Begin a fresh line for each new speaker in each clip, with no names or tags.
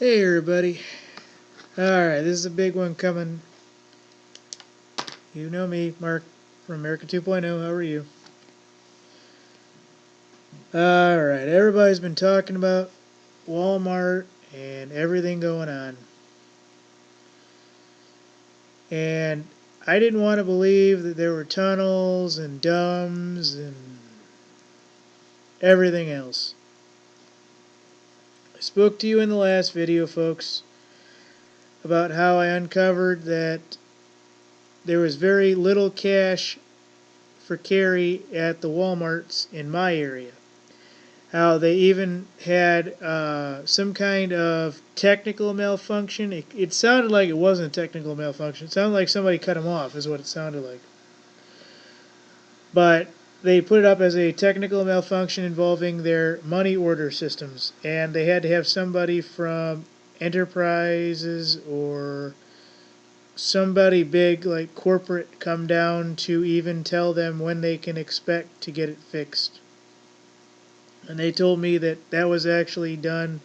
Hey everybody. Alright, this is a big one coming. You know me, Mark from America 2.0. How are you? Alright, everybody's been talking about Walmart and everything going on. And I didn't want to believe that there were tunnels and dumbs and everything else. I spoke to you in the last video, folks, about how I uncovered that there was very little cash for carry at the Walmarts in my area. How they even had some kind of technical malfunction. It sounded like it wasn't a technical malfunction. It sounded like somebody cut them off is what it sounded like. But they put it up as a technical malfunction involving their money order systems. And they had to have somebody from Enterprises or somebody big like corporate come down to even tell them when they can expect to get it fixed. And they told me that that was actually done,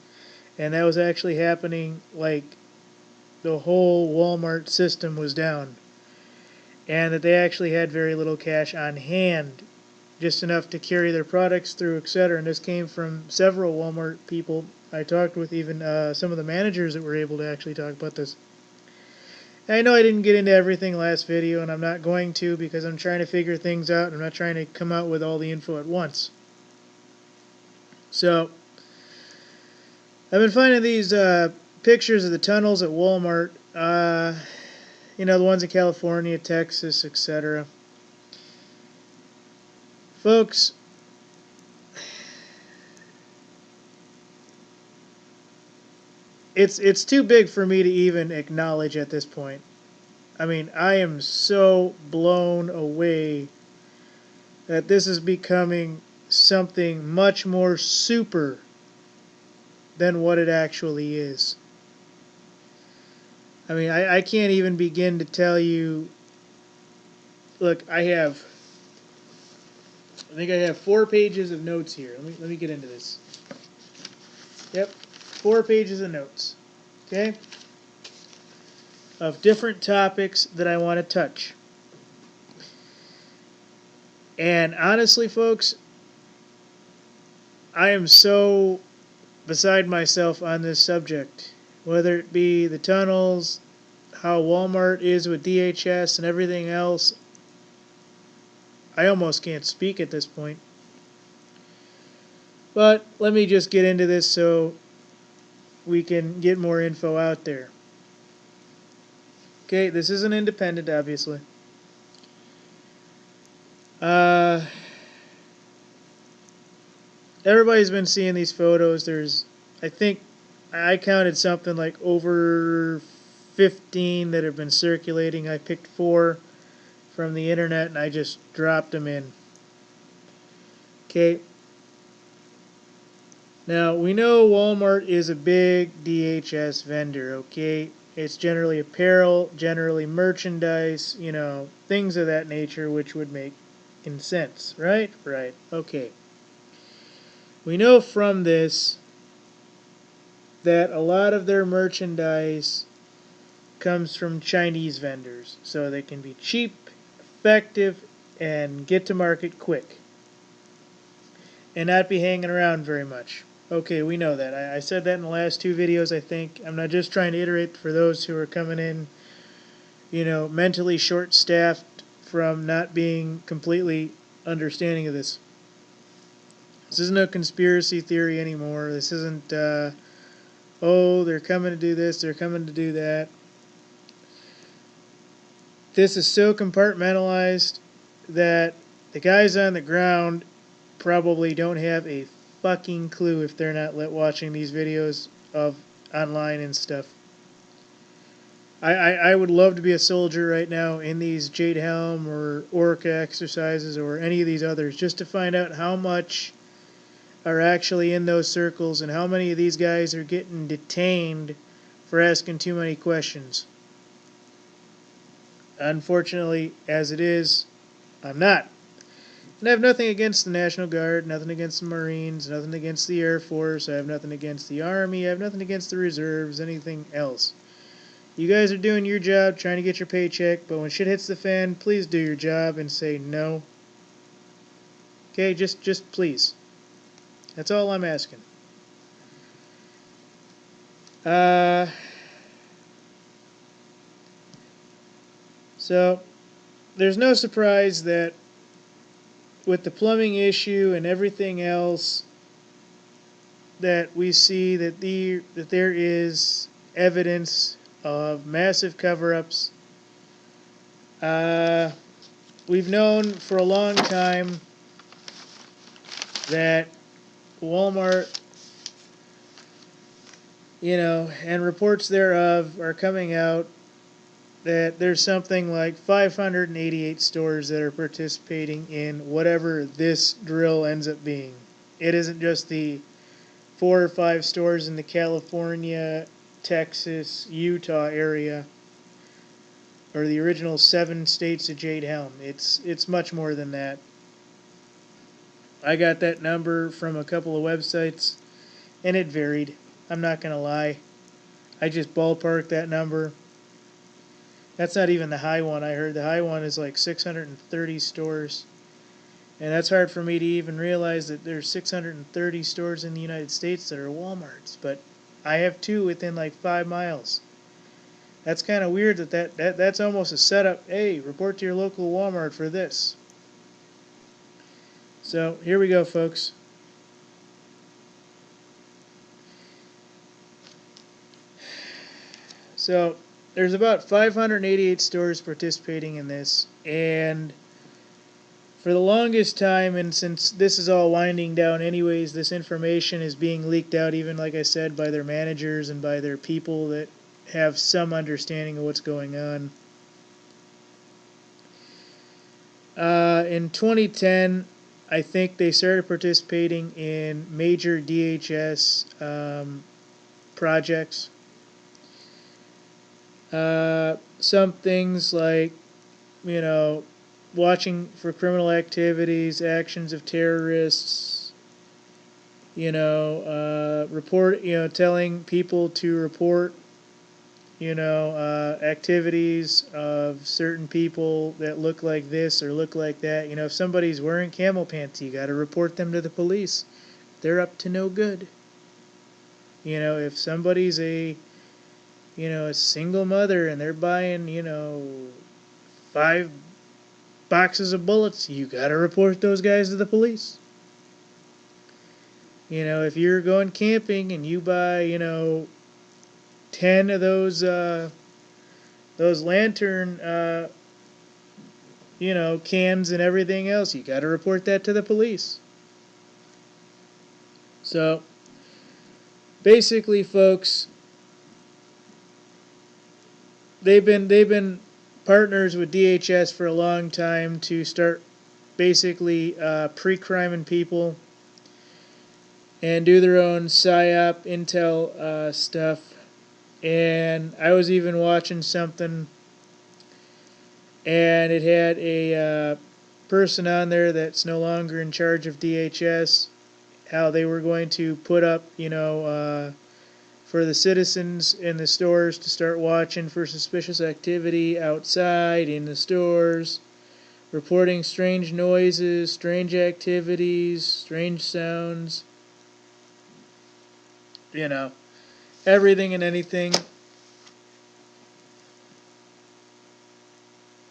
and that was actually happening like the whole Walmart system was down, and that they actually had very little cash on hand, just enough to carry their products through, etc. And this came from several Walmart people. I talked with even some of the managers that were able to actually talk about this. I know I didn't get into everything last video, and I'm not going to because I'm trying to figure things out, and I'm not trying to come out with all the info at once. So, I've been finding these pictures of the tunnels at Walmart, you know, the ones in California, Texas, etc. Folks, it's too big for me to even acknowledge at this point. I mean, I am so blown away that this is becoming something much more super than what it actually is. I mean, I can't even begin to tell you. Look, I think I have 4 pages of notes here. Let me get into this. Yep, 4 pages of notes. Okay? Of different topics that I want to touch. And honestly, folks, I am so beside myself on this subject. Whether it be the tunnels, how Walmart is with DHS and everything else, I almost can't speak at this point. But let me just get into this so we can get more info out there. Okay, this isn't independent, obviously. Everybody's been seeing these photos. There's, I think, I counted something like over 15 that have been circulating. I picked 4 from the internet and I just dropped them in. Okay. Now, we know Walmart is a big DHS vendor, okay? It's generally apparel, generally merchandise, you know, things of that nature, which would make sense, right? Right. Okay. We know from this that a lot of their merchandise comes from Chinese vendors, so they can be cheap, effective, and get to market quick, and not be hanging around very much. Okay, we know that. I said that in the last 2 videos, I think. I'm not just trying to iterate for those who are coming in, you know, mentally short-staffed from not being completely understanding of this. This isn't a conspiracy theory anymore. This isn't, oh, they're coming to do this, they're coming to do that. This is so compartmentalized that the guys on the ground probably don't have a fucking clue if they're not watching these videos of online and stuff. I would love to be a soldier right now in these Jade Helm or Orca exercises or any of these others just to find out how much are actually in those circles and how many of these guys are getting detained for asking too many questions. Unfortunately, as it is, I'm not. And I have nothing against the National Guard, nothing against the Marines, nothing against the Air Force, I have nothing against the Army, I have nothing against the reserves, anything else. You guys are doing your job, trying to get your paycheck, but when shit hits the fan, please do your job and say no. Okay, just please. That's all I'm asking. So, there's no surprise that with the plumbing issue and everything else, that we see that there is evidence of massive cover-ups. We've known for a long time that Walmart, and reports thereof are coming out that there's something like 588 stores that are participating in whatever this drill ends up being. It isn't just the 4 or 5 stores in the California, Texas, Utah area, or the original 7 states of Jade Helm. It's much more than that. I got that number from a couple of websites, and it varied. I'm not going to lie. I just ballparked that number. That's not even the high one I heard. The high one is like 630 stores. And that's hard for me to even realize that there's 630 stores in the United States that are Walmarts. But I have 2 within like 5 miles. That's kind of weird that's almost a setup. Hey, report to your local Walmart for this. So here we go, folks. So there's about 588 stores participating in this, and for the longest time, and since this is all winding down anyways, this information is being leaked out, even like I said, by their managers and by their people that have some understanding of what's going on. In 2010, I think they started participating in major DHS projects. Some things like, watching for criminal activities, actions of terrorists, telling people to report, activities of certain people that look like this or look like that. If somebody's wearing camel pants, you gotta report them to the police. They're up to no good. If somebody's a single mother and they're buying, 5 boxes of bullets, you gotta report those guys to the police. If you're going camping and you buy, 10 of those lantern, cans and everything else, you gotta report that to the police. So, basically, folks, they've been partners with DHS for a long time to start basically pre-criming people and do their own PSYOP intel stuff. And I was even watching something, and it had a person on there that's no longer in charge of DHS, how they were going to put up, for the citizens in the stores to start watching for suspicious activity outside in the stores, reporting strange noises, strange activities, strange sounds, everything and anything.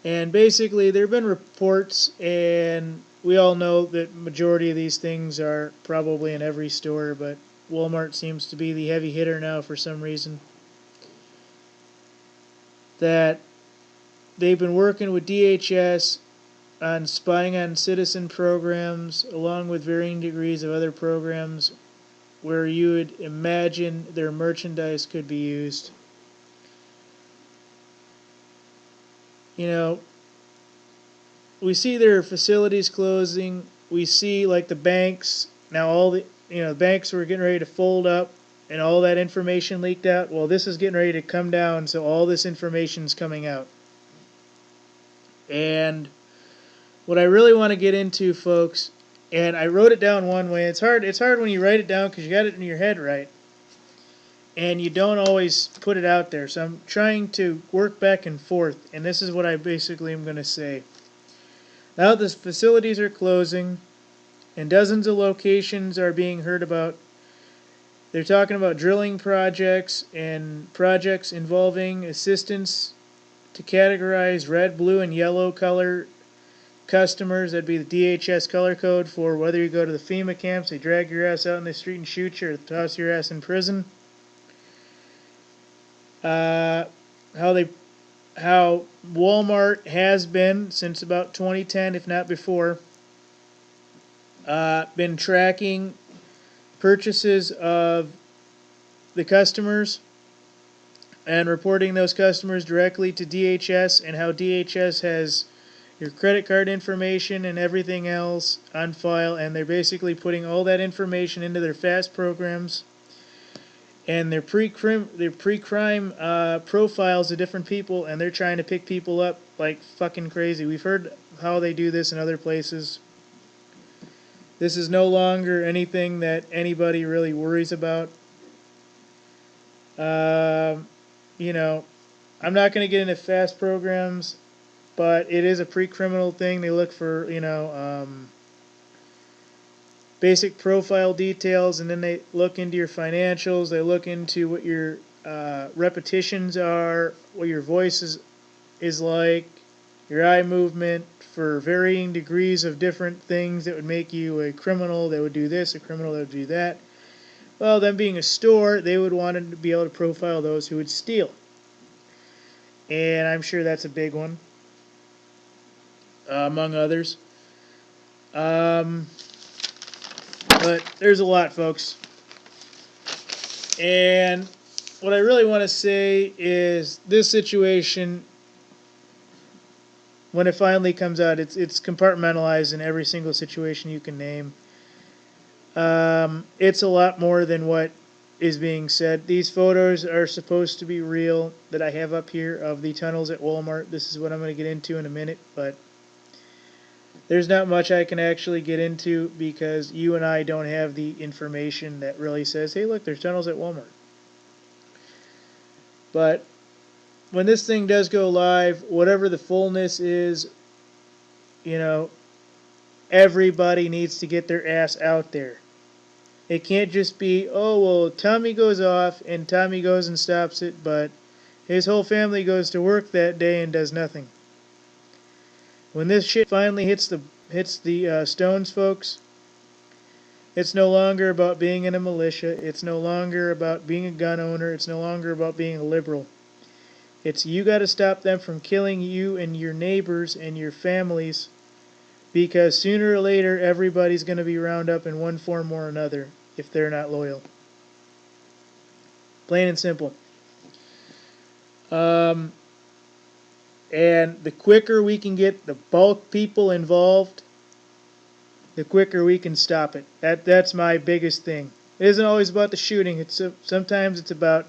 And basically there have been reports, and we all know that majority of these things are probably in every store, but Walmart seems to be the heavy hitter now for some reason, that they've been working with DHS on spying on citizen programs, along with varying degrees of other programs where you would imagine their merchandise could be used. We see their facilities closing. We see, like, the banks. Now all the banks were getting ready to fold up and all that information leaked out. Well, this is getting ready to come down, so all this information's coming out. And what I really want to get into, folks, and I wrote it down one way. It's hard when you write it down because you got it in your head right, and you don't always put it out there. So I'm trying to work back and forth, and this is what I basically am going to say. Now the facilities are closing, and dozens of locations are being heard about. They're talking about drilling projects and projects involving assistance to categorize red, blue, and yellow color customers. That'd be the DHS color code for whether you go to the FEMA camps, they drag your ass out in the street and shoot you, or toss your ass in prison. How Walmart has been since about 2010, if not before, been tracking purchases of the customers and reporting those customers directly to DHS, and how DHS has your credit card information and everything else on file, and they're basically putting all that information into their FAST programs and their pre-crime profiles of different people, and they're trying to pick people up like fucking crazy. We've heard how they do this in other places. This is no longer anything that anybody really worries about. You know, I'm not going to get into FAST programs, but it is a pre-criminal thing. They look for, basic profile details, and then they look into your financials. They look into what your repetitions are, what your voice is like, your eye movement, for varying degrees of different things that would make you a criminal that would do this, a criminal that would do that. Well, them being a store, they would want to be able to profile those who would steal. And I'm sure that's a big one, among others. But there's a lot, folks. And what I really want to say is this situation, when it finally comes out, it's compartmentalized in every single situation you can name. It's a lot more than what is being said. These photos are supposed to be real that I have up here of the tunnels at Walmart. This is what I'm going to get into in a minute, but there's not much I can actually get into because you and I don't have the information that really says, hey, look, there's tunnels at Walmart. But when this thing does go live, whatever the fullness is, everybody needs to get their ass out there. It can't just be, oh, well, Tommy goes off and Tommy goes and stops it, but his whole family goes to work that day and does nothing. When this shit finally hits the stones, folks, it's no longer about being in a militia. It's no longer about being a gun owner. It's no longer about being a liberal. It's you got to stop them from killing you and your neighbors and your families, because sooner or later everybody's going to be round up in one form or another if they're not loyal. Plain and simple. And the quicker we can get the bulk people involved, the quicker we can stop it. That's my biggest thing. It isn't always about the shooting. Sometimes it's about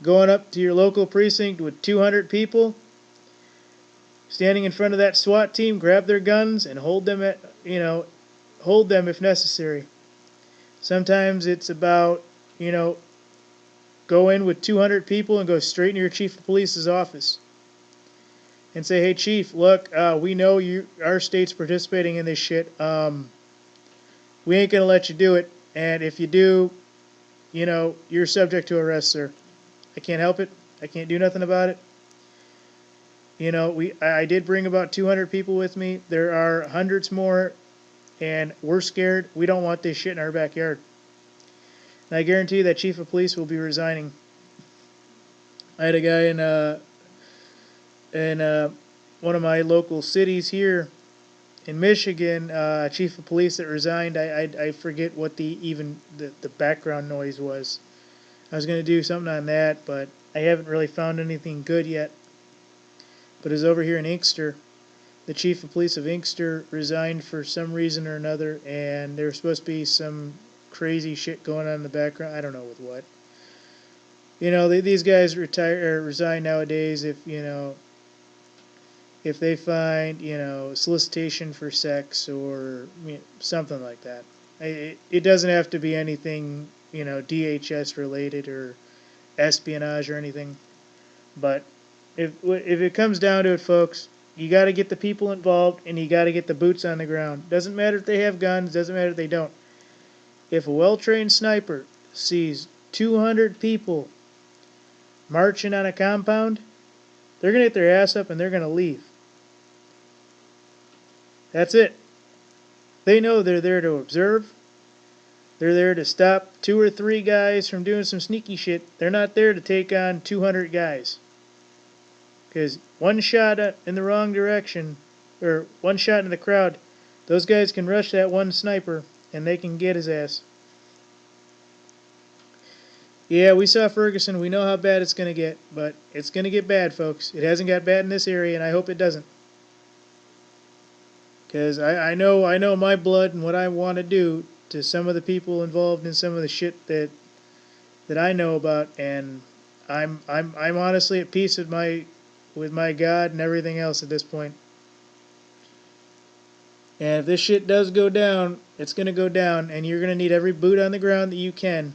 going up to your local precinct with 200 people, standing in front of that SWAT team, grab their guns, and hold them if necessary. Sometimes it's about, go in with 200 people and go straight into your chief of police's office and say, hey, chief, look, we know our state's participating in this shit. We ain't going to let you do it. And if you do, you're subject to arrest, sir. I can't help it. I can't do nothing about it. I did bring about 200 people with me. There are hundreds more, and we're scared. We don't want this shit in our backyard. And I guarantee you that chief of police will be resigning. I had a guy in one of my local cities here in Michigan, chief of police that resigned. I forget what the background noise was. I was going to do something on that, but I haven't really found anything good yet. But it's over here in Inkster. The chief of police of Inkster resigned for some reason or another, and there was supposed to be some crazy shit going on in the background. I don't know with what. These guys resign nowadays if if they find, solicitation for sex or something like that. It doesn't have to be anything, DHS related or espionage or anything. But if it comes down to it, folks, you got to get the people involved and you got to get the boots on the ground. Doesn't matter if they have guns, doesn't matter if they don't. If a well-trained sniper sees 200 people marching on a compound, they're going to get their ass up and they're going to leave. That's it. They know they're there to observe. They're there to stop 2 or 3 guys from doing some sneaky shit. They're not there to take on 200 guys. Because one shot in the wrong direction, or one shot in the crowd, those guys can rush that one sniper and they can get his ass. Yeah, we saw Ferguson. We know how bad it's going to get, but it's going to get bad, folks. It hasn't got bad in this area, and I hope it doesn't. Because I know my blood and what I want to do to some of the people involved in some of the shit that I know about, and I'm honestly at peace with my God and everything else at this point. And if this shit does go down, it's going to go down, and you're going to need every boot on the ground that you can.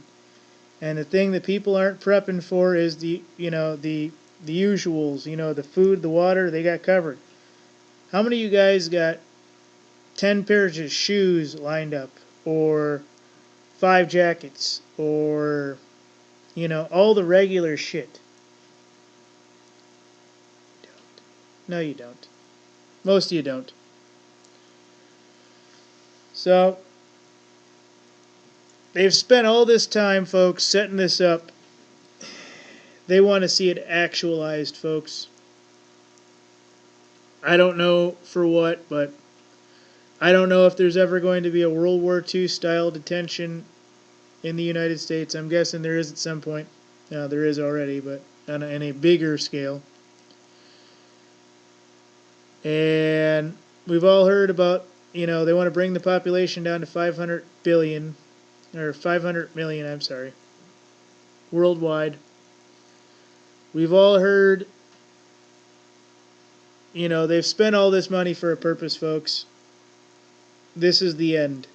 And the thing that people aren't prepping for is the usuals, the food, the water, they got covered. How many of you guys got 10 pairs of shoes lined up, or 5 jackets, or, all the regular shit? No, you don't. Most of you don't. So, they've spent all this time, folks, setting this up. They want to see it actualized, folks. I don't know for what, but I don't know if there's ever going to be a World War II style detention in the United States. I'm guessing there is at some point. There is already, but on a bigger scale. And we've all heard about, they want to bring the population down to 500 billion, or 500 million, I'm sorry, worldwide. We've all heard, they've spent all this money for a purpose, folks. This is the end.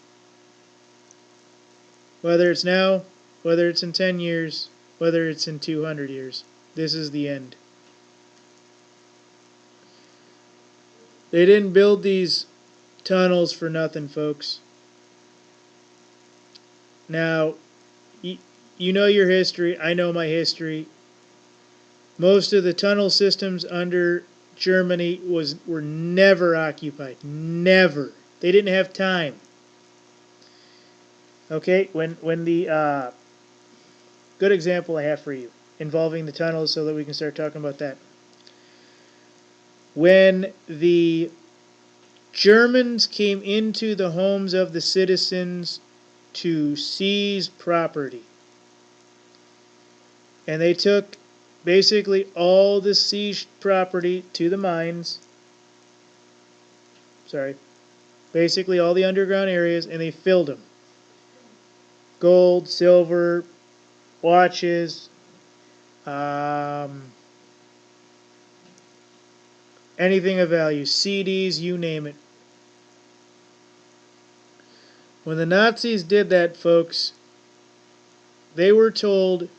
Whether it's now, whether it's in 10 years, whether it's in 200 years, this is the end. They didn't build these tunnels for nothing, folks. Now, you know your history. I know my history. Most of the tunnel systems under Germany were never occupied. Never. They didn't have time. Okay, when the good example I have for you involving the tunnels, so that we can start talking about that. When the Germans came into the homes of the citizens to seize property, and they took basically all the seized property to the mines, basically all the underground areas, and they filled them. Gold, silver, watches, anything of value, CDs, you name it. When the Nazis did that, folks, they were told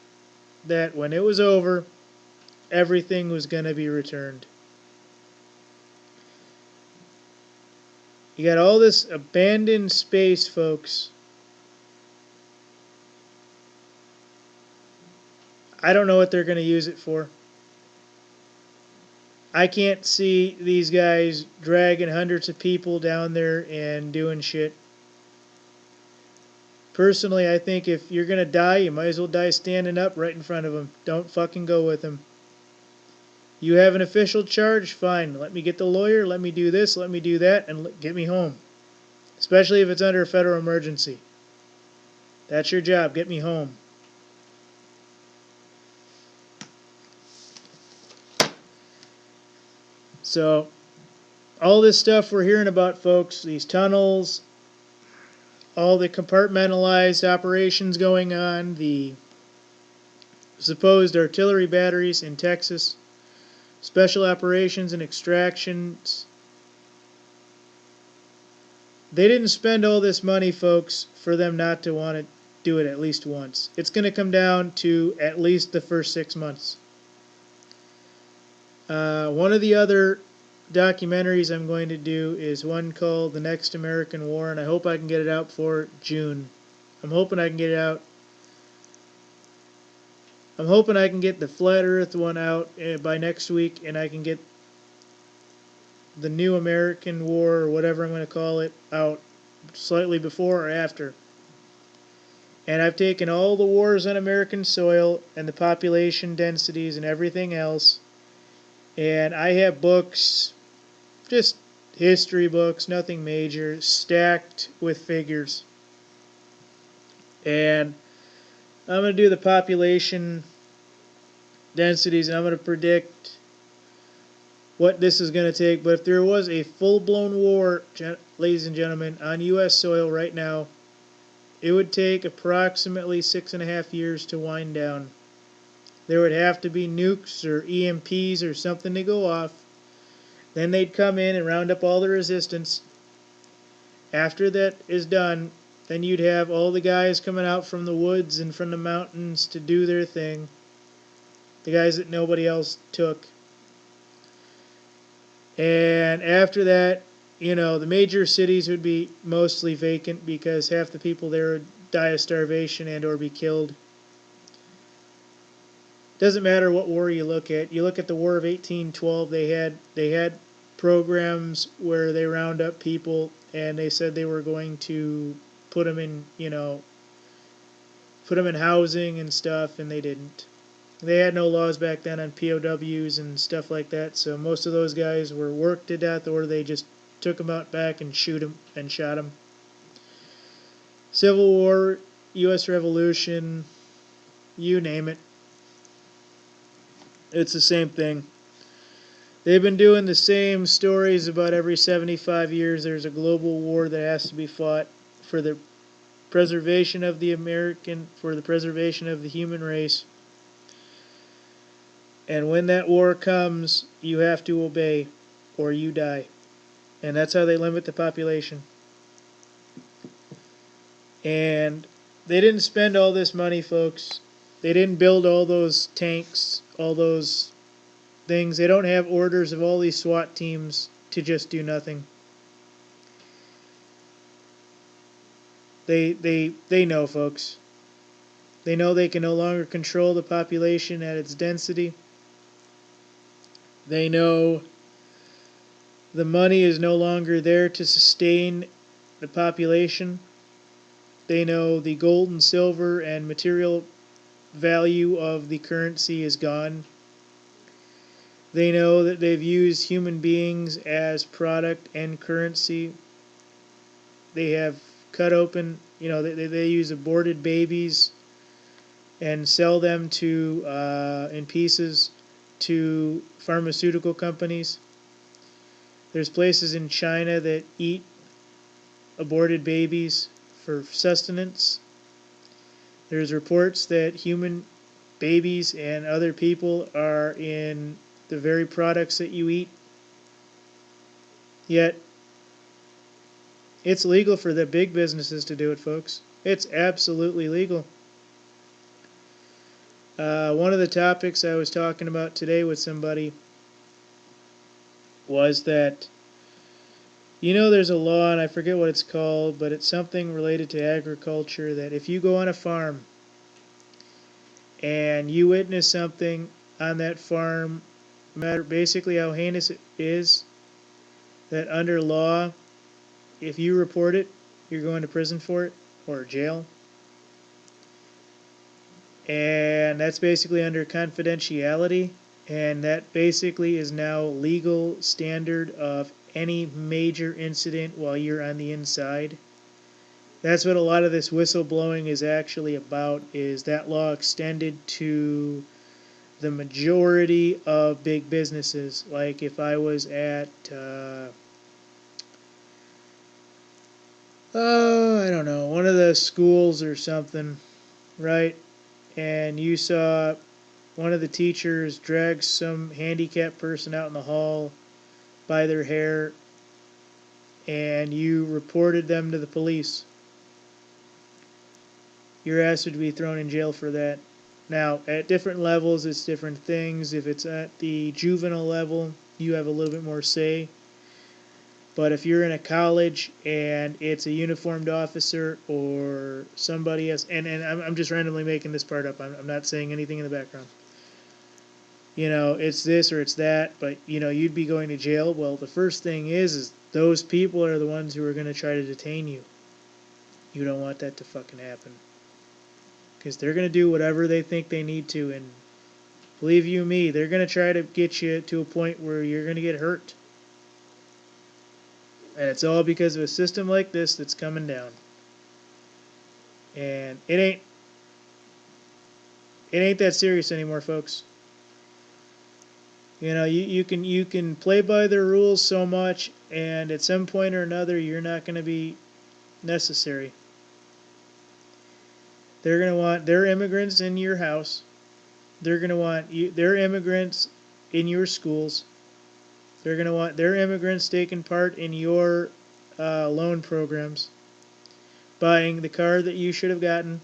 that when it was over, everything was going to be returned. You got all this abandoned space, folks. I don't know what they're going to use it for. I can't see these guys dragging hundreds of people down there and doing shit. Personally, I think if you're going to die, you might as well die standing up right in front of them. Don't fucking go with them. You have an official charge? Fine. Let me get the lawyer, let me do this, let me do that, and get me home. Especially if it's under a federal emergency. That's your job. Get me home. So, all this stuff we're hearing about, folks, these tunnels, all the compartmentalized operations going on, the supposed artillery batteries in Texas, special operations and extractions. They didn't spend all this money, folks, for them not to want to do it at least once. It's going to come down to at least the first 6 months. One of the other documentaries I'm going to do is one called The Next American War, and I hope I can get it out for June. I'm hoping I can get it out. I'm hoping I can get the Flat Earth one out by next week, and I can get the New American War, or whatever I'm going to call it, out slightly before or after. And I've taken all the wars on American soil and the population densities and everything else, and I have books, just history books, nothing major, stacked with figures. And I'm going to do the population densities, and I'm going to predict what this is going to take. But if there was a full-blown war, ladies and gentlemen, on U.S. soil right now, it would take approximately 6.5 years to wind down. There would have to be nukes or EMPs or something to go off. Then they'd come in and round up all the resistance. After that is done, then you'd have all the guys coming out from the woods and from the mountains to do their thing. The guys that nobody else took. And after that, you know, the major cities would be mostly vacant because half the people there would die of starvation and or be killed. Doesn't matter what war you look at. You look at the War of 1812, they had programs where they round up people and they said they were going to put them in, you know, put them in housing and stuff, and they didn't. They had no laws back then on POWs and stuff like that, so most of those guys were worked to death, or they just took them out back and shoot them and shot them. Civil War, U.S. Revolution, you name it. It's the same thing. They've been doing the same stories about every 75 years. There's a global war that has to be fought for the preservation of the preservation of the human race. And when that war comes, you have to obey, or you die. And that's how they limit the population. And they didn't spend all this money, folks. They didn't build all those tanks, all those things. They don't have orders of all these SWAT teams to just do nothing. They know, folks. They know they can no longer control the population at its density. They know the money is no longer there to sustain the population. They know the gold and silver and material value of the currency is gone. They know that they've used human beings as product and currency. They have cut open, you know, they use aborted babies and sell them to in pieces to pharmaceutical companies. There's places in China that eat aborted babies for sustenance. There's reports that human babies and other people are in the very products that you eat. Yet, it's legal for the big businesses to do it, folks. It's absolutely legal. One of the topics I was talking about today with somebody was that, you know, there's a law, and I forget what it's called, but it's something related to agriculture, that if you go on a farm and you witness something on that farm, no matter basically how heinous it is, that under law, if you report it, you're going to prison for it, or jail. And that's basically under confidentiality, and that basically is now legal standard of any major incident while you're on the inside. That's what a lot of this whistleblowing is actually about, is that law extended to the majority of big businesses. Like if I was at I don't know, one of the schools or something, right? And you saw one of the teachers drags some handicapped person out in the hall by their hair and you reported them to the police, your ass would be thrown in jail for that. Now, at different levels, it's different things. If it's at the juvenile level, you have a little bit more say. But if you're in a college and it's a uniformed officer or somebody else, and I'm just randomly making this part up, I'm not saying anything in the background. It's this or it's that, but, you'd be going to jail. Well, the first thing is those people are the ones who are going to try to detain you. You don't want that to fucking happen. Because they're going to do whatever they think they need to, and believe you me, they're going to try to get you to a point where you're going to get hurt. And it's all because of a system like this that's coming down. And it ain't that serious anymore, folks. You can play by their rules so much, and at some point or another, you're not going to be necessary. They're going to want their immigrants in your house. They're going to want their immigrants in your schools. They're going to want their immigrants taking part in your loan programs, buying the car that you should have gotten.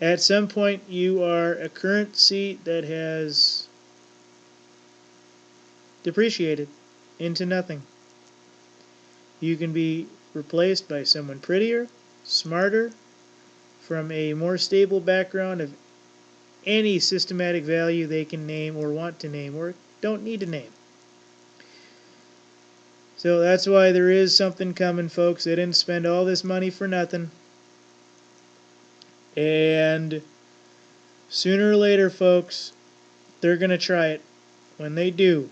At some point, you are a currency that has depreciated into nothing. You can be replaced by someone prettier, smarter, from a more stable background of any systematic value they can name or want to name or don't need to name. So that's why there is something coming, folks. They didn't spend all this money for nothing. And sooner or later, folks, they're going to try it. When they do,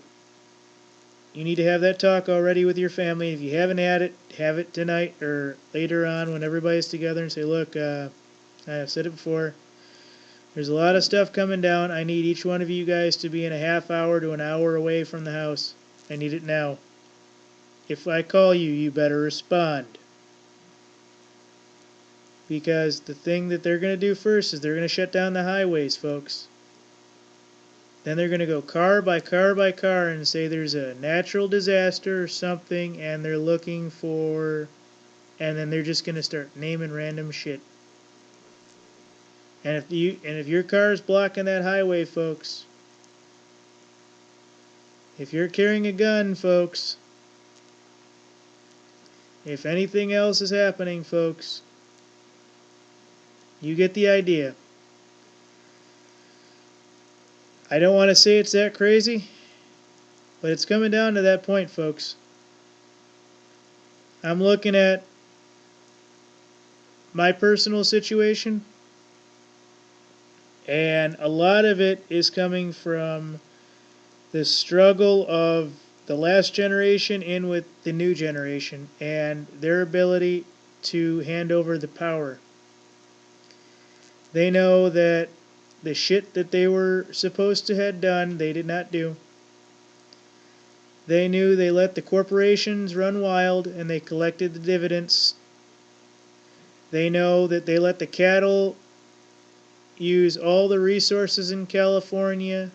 you need to have that talk already with your family. If you haven't had it, have it tonight or later on when everybody's together and say, look, I've said it before. There's a lot of stuff coming down. I need each one of you guys to be in a half hour to an hour away from the house. I need it now. If I call you, you better respond. Because the thing that they're going to do first is they're going to shut down the highways, folks. Then they're going to go car by car by car and say there's a natural disaster or something and they're looking for... And then they're just going to start naming random shit. And if your car is blocking that highway, folks, if you're carrying a gun, folks, if anything else is happening, folks, you get the idea. I don't want to say it's that crazy, but it's coming down to that point, folks. I'm looking at my personal situation, and a lot of it is coming from the struggle of the last generation in with the new generation and their ability to hand over the power. They know that the shit that they were supposed to have done, they did not do. They knew they let the corporations run wild and they collected the dividends. They know that they let the cattle use all the resources in California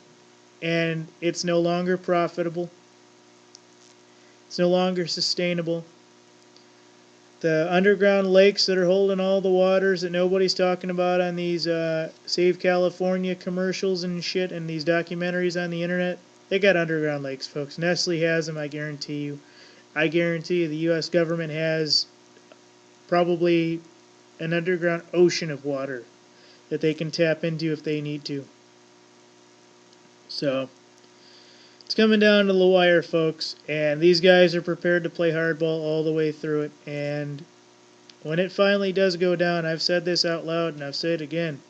and it's no longer profitable. It's no longer sustainable. The underground lakes that are holding all the waters that nobody's talking about on these Save California commercials and shit and these documentaries on the internet, they got underground lakes, folks. Nestle has them, I guarantee you. I guarantee you the U.S. government has probably an underground ocean of water that they can tap into if they need to. So, it's coming down to the wire, folks, and these guys are prepared to play hardball all the way through it. And when it finally does go down, I've said this out loud and I've said it again.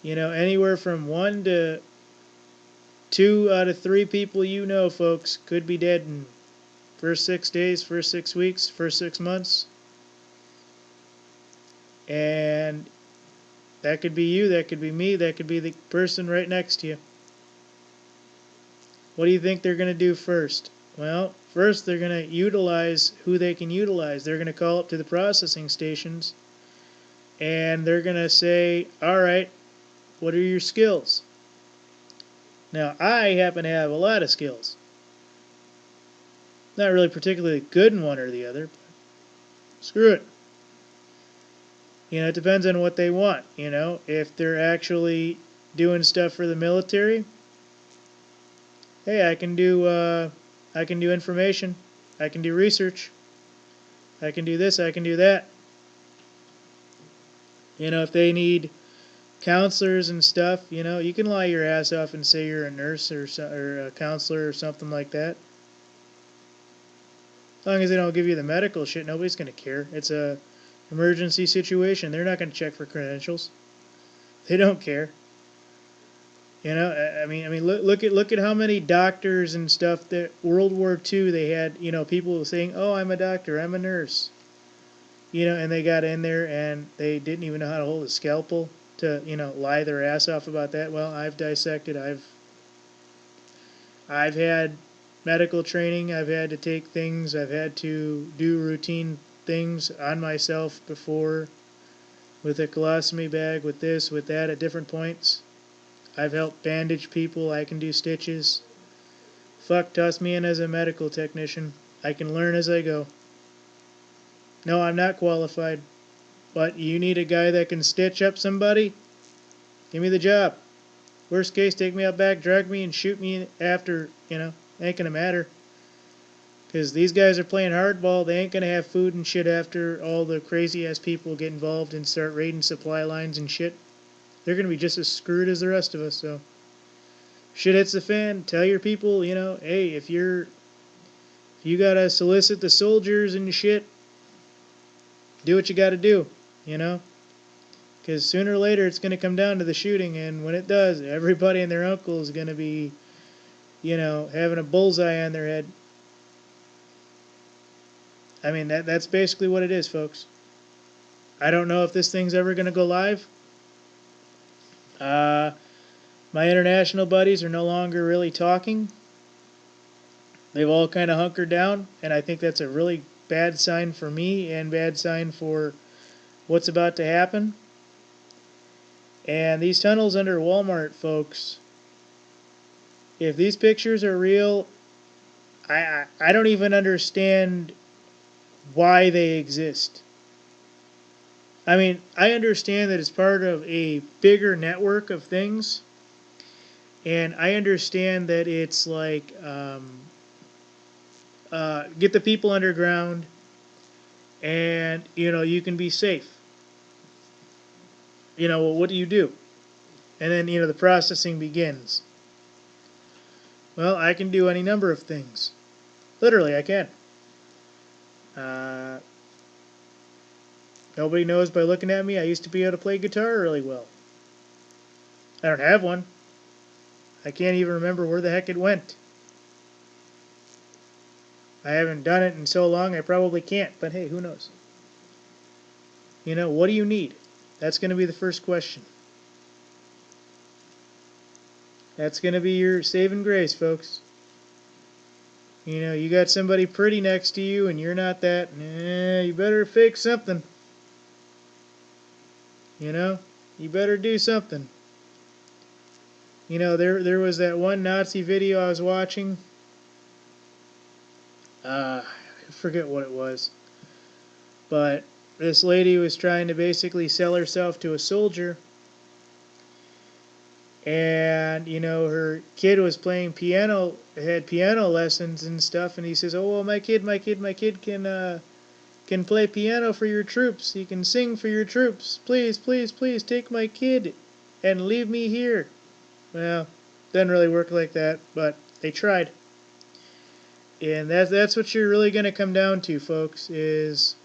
Anywhere from 1 to 2 out of 3 people folks, could be dead in first 6 days, first 6 weeks, first 6 months. And that could be you, that could be me, that could be the person right next to you. What do you think they're going to do first? Well, first they're going to utilize who they can utilize. They're going to call up to the processing stations and they're going to say, all right, What are your skills? Now, I happen to have a lot of skills. Not really particularly good in one or the other, but screw it. It depends on what they want. If they're actually doing stuff for the military, hey, I can do information, I can do research, I can do this, I can do that. If they need counselors and stuff, you can lie your ass off and say you're a nurse or a counselor or something like that. As long as they don't give you the medical shit, nobody's going to care. It's a emergency situation. They're not going to check for credentials. They don't care. Look at how many doctors and stuff that World War II they had. People saying, "Oh, I'm a doctor, I'm a nurse," and they got in there and they didn't even know how to hold a scalpel to, lie their ass off about that. Well, I've dissected. I've had medical training. I've had to take things. I've had to do routine things on myself before, with a colostomy bag, with this, with that, at different points. I've helped bandage people. I can do stitches. Fuck, toss me in as a medical technician. I can learn as I go. No, I'm not qualified. But you need a guy that can stitch up somebody? Give me the job. Worst case, take me out back, drag me, and shoot me after, ain't gonna matter. Because these guys are playing hardball. They ain't gonna have food and shit after all the crazy ass people get involved and start raiding supply lines and shit. They're going to be just as screwed as the rest of us, so shit hits the fan. Tell your people, hey, if you gotta solicit the soldiers and shit, do what you gotta do, because sooner or later it's going to come down to the shooting, and when it does, everybody and their uncle is going to be, having a bullseye on their head. I mean, that's basically what it is, folks. I don't know if this thing's ever going to go live. My international buddies are no longer really talking. They've all kind of hunkered down, and I think that's a really bad sign for me and bad sign for what's about to happen. And these tunnels under Walmart, folks, if these pictures are real, I don't even understand why they exist. I mean, I understand that it's part of a bigger network of things, and I understand that it's like get the people underground, and you can be safe. What do you do? And then the processing begins. Well, I can do any number of things. Literally, I can. Nobody knows by looking at me, I used to be able to play guitar really well. I don't have one. I can't even remember where the heck it went. I haven't done it in so long, I probably can't, but hey, who knows? What do you need? That's going to be the first question. That's going to be your saving grace, folks. You got somebody pretty next to you and you're not that, you better fix something. You better do something. There was that one Nazi video I was watching. I forget what it was. But this lady was trying to basically sell herself to a soldier. And, her kid was playing piano, had piano lessons and stuff. And he says, "Oh, well, my kid can play piano for your troops. He can sing for your troops. Please, please, please take my kid and leave me here." Well, doesn't really work like that, but they tried. And that's what you're really going to come down to, folks, is,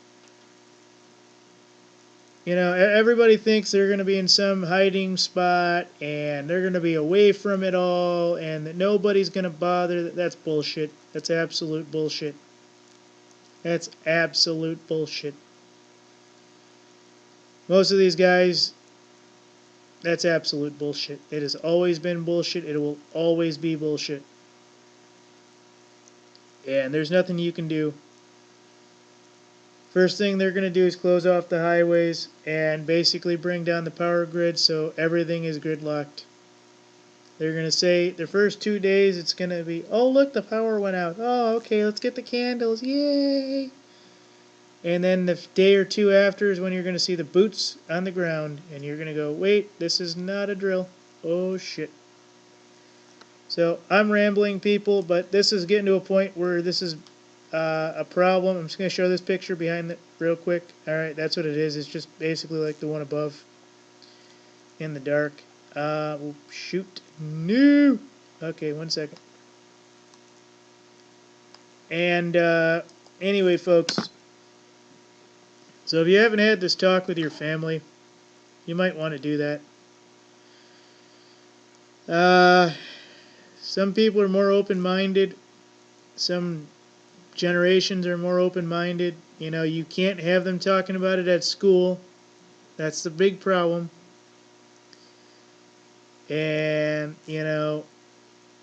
everybody thinks they're going to be in some hiding spot and they're going to be away from it all and that nobody's going to bother. That's bullshit. That's absolute bullshit. That's absolute bullshit. Most of these guys, that's absolute bullshit. It has always been bullshit. It will always be bullshit. And there's nothing you can do. First thing they're going to do is close off the highways and basically bring down the power grid so everything is gridlocked. They're going to say the first 2 days it's going to be, oh look, the power went out. Oh, okay, let's get the candles. Yay! And then the day or two after is when you're going to see the boots on the ground and you're going to go, wait, this is not a drill. Oh shit. So I'm rambling, people, but this is getting to a point where this is a problem. I'm just going to show this picture behind it real quick. Alright, that's what it is. It's just basically like the one above in the dark. Oh, shoot. No! Okay, 1 second. And anyway, folks, so if you haven't had this talk with your family, you might want to do that. Some people are more open-minded. Some generations are more open-minded. You know, you can't have them talking about it at school. That's the big problem. And, you know,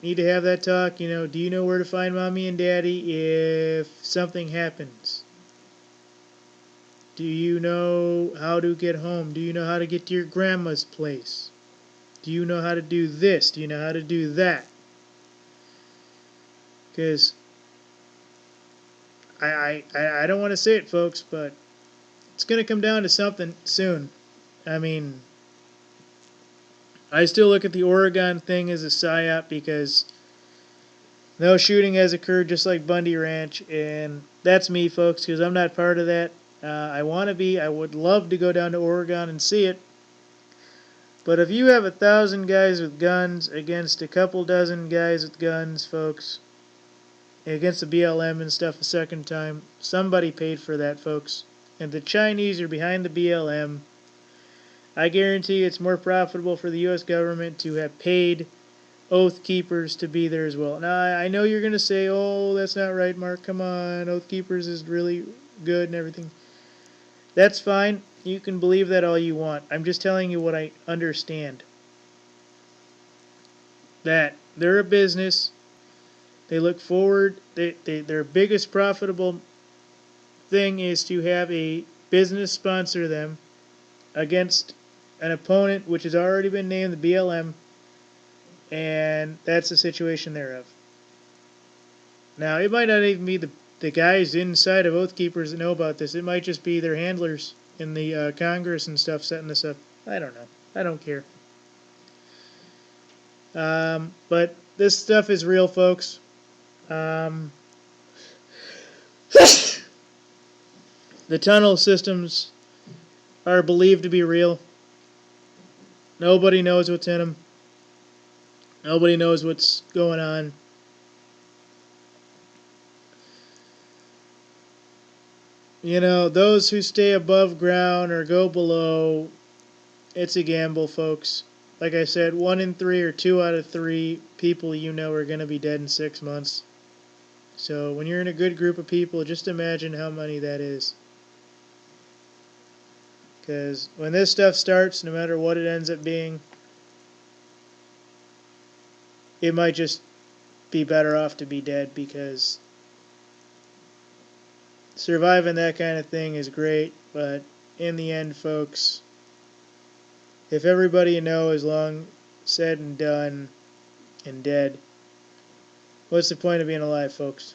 need to have that talk. You know, do you know where to find mommy and daddy if something happens? Do you know how to get home? Do you know how to get to your grandma's place? Do you know how to do this? Do you know how to do that? Because I don't want to say it, folks, but it's going to come down to something soon. I mean, I still look at the Oregon thing as a psyop because no shooting has occurred, just like Bundy Ranch, and that's me, folks, because I'm not part of that. I want to be. I would love to go down to Oregon and see it. But if you have 1,000 guys with guns against a couple dozen guys with guns, folks, against the BLM and stuff a second time, somebody paid for that, folks. And the Chinese are behind the BLM. I guarantee it's more profitable for the U.S. government to have paid Oath Keepers to be there as well. Now, I know you're going to say, oh, that's not right, Mark. Come on, Oath Keepers is really good and everything. That's fine. You can believe that all you want. I'm just telling you what I understand. That they're a business. They look forward. Their biggest profitable thing is to have a business sponsor them against an opponent which has already been named the BLM, and that's the situation thereof. Now, it might not even be the guys inside of Oath Keepers that know about this. It might just be their handlers in the Congress and stuff setting this up. I don't know. I don't care. But this stuff is real, folks. The tunnel systems are believed to be real. Nobody knows what's in them. Nobody knows what's going on. You know, those who stay above ground or go below, it's a gamble, folks. Like I said, 1 in 3 or 2 out of 3 people you know are going to be dead in 6 months. So when you're in a good group of people, just imagine how many that is. Because when this stuff starts, no matter what it ends up being, it might just be better off to be dead, because surviving that kind of thing is great, but in the end, folks, if everybody you know is long said and done and dead, what's the point of being alive, folks?